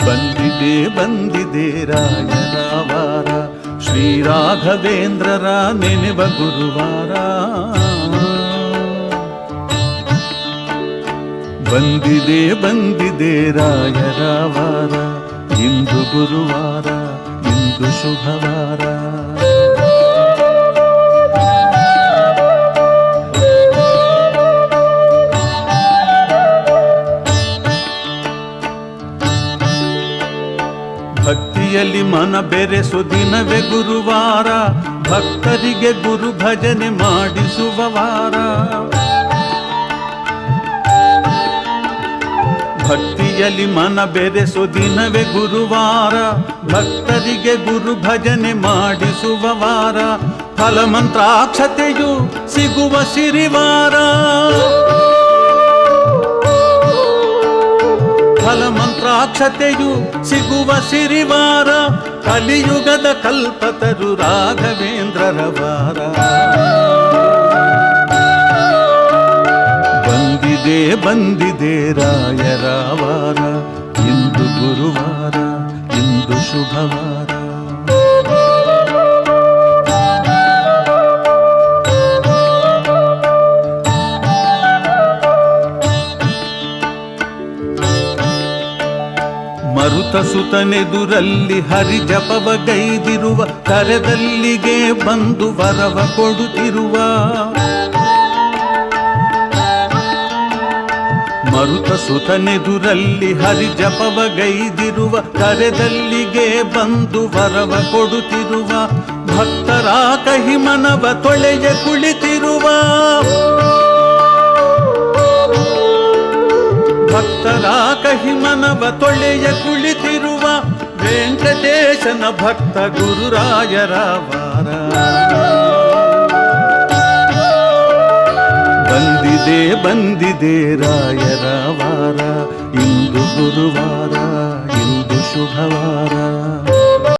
ಬಂದಿದೆ ಬಂದಿದೆ ರಾಯರ ವಾರ, ಶ್ರೀ ರಾಘವೇಂದ್ರರ ನೆನೆವ ಗುರುವಾರ. ಬಂದಿದೆ ಬಂದಿದೆ ರಾಯರ ವಾರ, ಇಂದು ಗುರುವಾರ, ಇಂದು ಶುಭವಾರ. ಭಕ್ತಿಯಲ್ಲಿ ಮನ ಬೆರೆಸು ದಿನವೇ ಗುರುವಾರ, ಭಕ್ತರಿಗೆ ಗುರು ಭಜನೆ ಮಾಡಿಸುವ ವಾರ. ಭಕ್ತಿಯಲ್ಲಿ ಮನ ಬೆರೆಸು ದಿನವೇ ಗುರುವಾರ, ಭಕ್ತರಿಗೆ ಗುರು ಭಜನೆ ಮಾಡಿಸುವ ವಾರ. ಫಲಮಂತ್ರಾಕ್ಷತೆಯು ಸಿಗುವ ಸಿರಿವಾರ, ಫಲಮಂತ್ರಾಕ್ಷತೆಯು ಸಿಗುವ ಸಿರಿವಾರ. ಕಲಿಯುಗದ ಕಲ್ಪತರು ರಾಘವೇಂದ್ರರ ವಾರ. ಬಂದಿದೆ ಬಂದಿದೆ ರಾಯರ ವಾರ, ಇಂದು ಗುರುವಾರ, ಇಂದು ಶುಭವಾರ. ಮರುತ ಸುತನೆದುರಲ್ಲಿ ಹರಿ ಜಪವ ಗೈದಿರುವ, ಕರೆದಲ್ಲಿಗೆ ಬಂದು ವರವ ಕೊಡುತ್ತಿರುವ. ಮರುತ ಸುತನೆದುರಲ್ಲಿ ಹರಿ ಜಪವ ಗೈದಿರುವ, ಕರೆದಲ್ಲಿಗೆ ಬಂದು ವರವ ಕೊಡುತ್ತಿರುವ. ಭಕ್ತರ ಕಹಿ ಮನವ ತೊಳೆಯ ಕುಳಿತಿರುವ, ಭಕ್ತರ ಕಹಿ ಮನವ ತೊಳೆಯ ಕುಳಿತಿರುವ. ವೆಂಕಟೇಶನ ಭಕ್ತ ಗುರುರಾಯರ ವಾರ. ಬಂದಿದೆ ಬಂದಿದೆ ರಾಯರ ವಾರ, ಇಂದು ಗುರುವಾರ, ಇಂದು ಶುಭವಾರ.